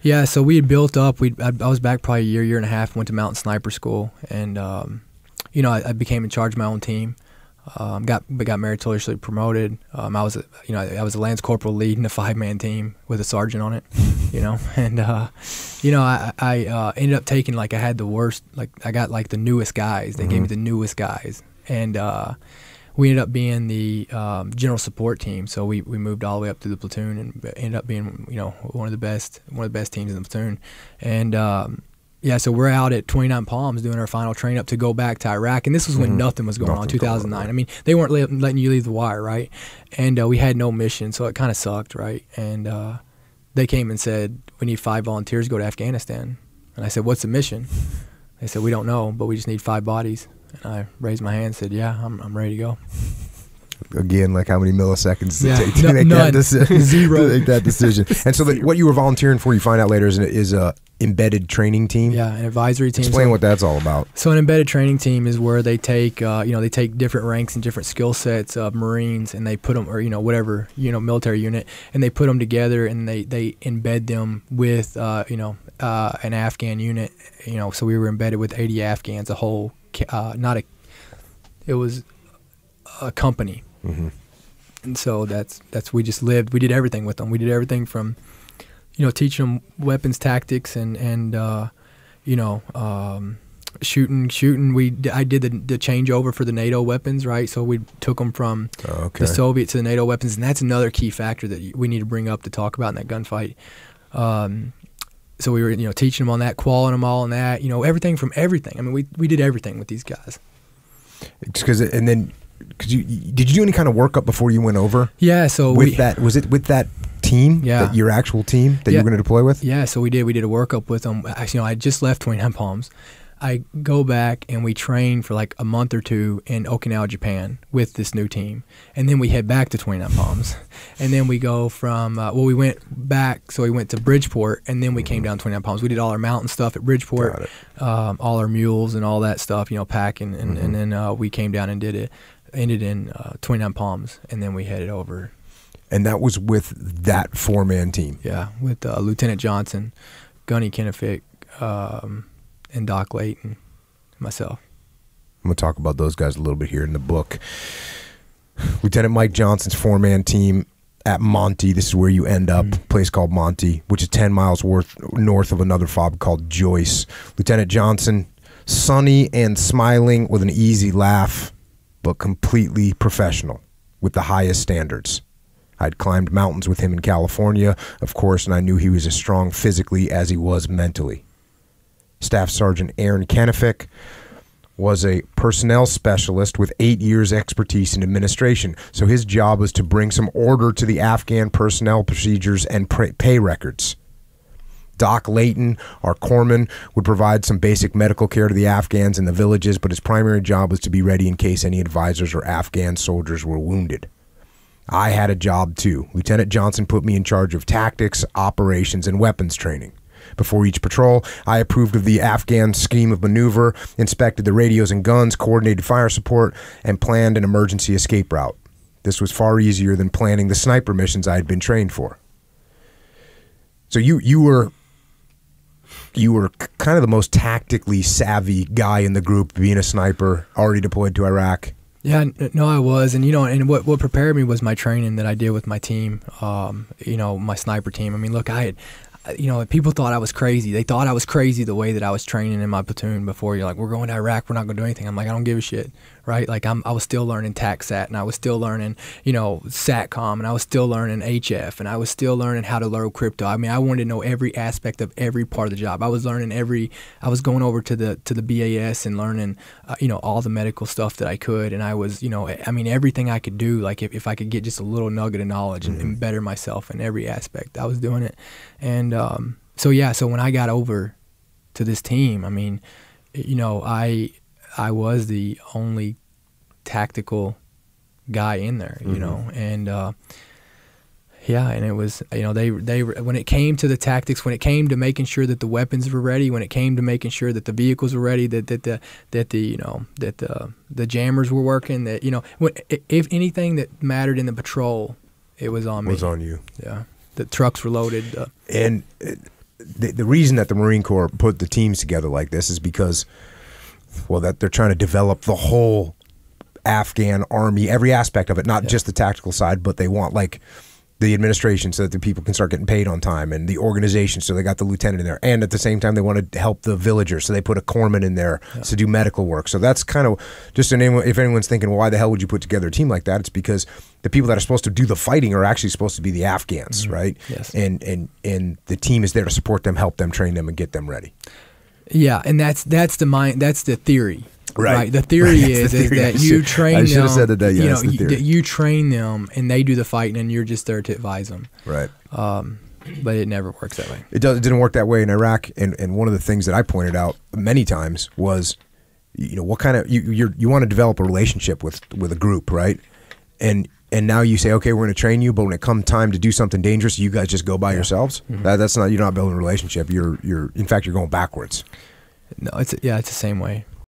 Yeah, so we had built up. I was back probably a year and a half. Went to Mountain Sniper School, and I became in charge of my own team. Got meritoriously promoted. I was a Lance Corporal leading a 5-man team with a sergeant on it. And I ended up taking, like, I had the worst. Like, I got like the newest guys. They gave me the newest guys, and we ended up being the general support team. So we moved all the way up through the platoon and ended up being one of the best teams in the platoon. And so we're out at 29 Palms doing our final train up to go back to Iraq, and this was when nothing was going on, 2009. I mean, they weren't letting you leave the wire, right? And we had no mission, so it kind of sucked, right? And they came and said, we need 5 volunteers to go to Afghanistan. And I said, what's the mission? They said, we don't know, but we just need 5 bodies. And I raised my hand and said, yeah, I'm ready to go. Again, like, how many milliseconds does it take to make that decision? Zero. To make that decision. And so what you were volunteering for, you find out later, is a embedded training team. Yeah, an advisory team. Explain what that's all about. So an embedded training team is where they take they take different ranks and different skill sets of Marines, and they put them, or whatever military unit, and they put them together, and they embed them with an Afghan unit. So we were embedded with 80 Afghans, it was a company. And so we just lived. We did everything with them. We did everything from teaching them weapons tactics and shooting. I did the changeover for the NATO weapons, right? So we took them from the Soviet to the NATO weapons, and that's another key factor that we need to bring up to talk about in that gunfight. So we were teaching them on that, qualing them all on that, everything from everything. I mean, we did everything with these guys. Did you do any kind of workup before you went over? Yeah, so was it with that team? Yeah, your actual team that you were going to deploy with? Yeah, so we did a workup with them. Actually, I just left 29 Palms. I go back and we train for like a month or 2 in Okinawa, Japan with this new team. And then we head back to 29 Palms. And then we go from, we went back, so we went to Bridgeport, and then we came down 29 Palms. We did all our mountain stuff at Bridgeport, all our mules and all that stuff, packing. And then we came down and ended in 29 Palms, and then we headed over. And that was with that 4-man team? Yeah, with Lieutenant Johnson, Gunny Kennefick, and Doc Layton, and myself. I'm going to talk about those guys a little bit here in the book. Lieutenant Mike Johnson's 4-man team at Monty. This is where you end up, a place called Monty, which is 10 miles north of another FOB called Joyce. Lieutenant Johnson, sunny and smiling with an easy laugh, but completely professional with the highest standards. I'd climbed mountains with him in California, of course, and I knew he was as strong physically as he was mentally. Staff Sergeant Aaron Kennefick was a personnel specialist with 8 years expertise in administration, so his job was to bring some order to the Afghan personnel procedures and pay records. Doc Layton, our corpsman, would provide some basic medical care to the Afghans in the villages, but his primary job was to be ready in case any advisors or Afghan soldiers were wounded. I had a job too. Lieutenant Johnson put me in charge of tactics, operations, and weapons training. Before each patrol, I approved of the Afghan scheme of maneuver, inspected the radios and guns, coordinated fire support, and planned an emergency escape route. This was far easier than planning the sniper missions I had been trained for. So you were kind of the most tactically savvy guy in the group, being a sniper, already deployed to Iraq. Yeah, no, I was, and and what prepared me was my training that I did with my team, my sniper team. I mean, look, people thought I was crazy. They thought I was crazy the way that I was training in my platoon before. You're like, we're going to Iraq, we're not going to do anything. I'm like, I don't give a shit, right? Like, I was still learning TACSAT, and I was still learning, SATCOM, and I was still learning HF, and I was still learning how to load crypto. I mean, I wanted to know every aspect of every part of the job. I was learning I was going over to the BAS and learning, all the medical stuff that I could, and I was, everything I could do, like if I could get just a little nugget of knowledge and better myself in every aspect, I was doing it. And so when I got over to this team, I mean, I was the only tactical guy in there, and and it was, they when it came to the tactics, when it came to making sure that the weapons were ready, when it came to making sure that the vehicles were ready, that the jammers were working, that if anything that mattered in the patrol, it was on me. It was on you. Yeah. The trucks were loaded. And the reason that the Marine Corps put the teams together like this is because, well, that they're trying to develop the whole Afghan army, every aspect of it, not just the tactical side, but they want like the administration so that the people can start getting paid on time, and the organization so they got the lieutenant in there, and at the same time they want to help the villagers, so they put a corpsman in there to do medical work. So that's kind of just if anyone's thinking, well, why the hell would you put together a team like that, it's because the people that are supposed to do the fighting are actually supposed to be the Afghans, right? Yes. And the team is there to support them, help them, train them, and get them ready. Yeah, and that's the theory. Right. The theory is that you train them. I should have said that. Yeah, that's the theory. That you train them and they do the fighting, and you're just there to advise them. Right. But it never works that way. It didn't work that way in Iraq. And one of the things that I pointed out many times was, what kind of you want to develop a relationship with a group, right? And now you say, okay, we're going to train you, but when it comes time to do something dangerous, you guys just go by yourselves. Mm-hmm. That's not, you're not building a relationship. In fact, you're going backwards. No, it's the same way.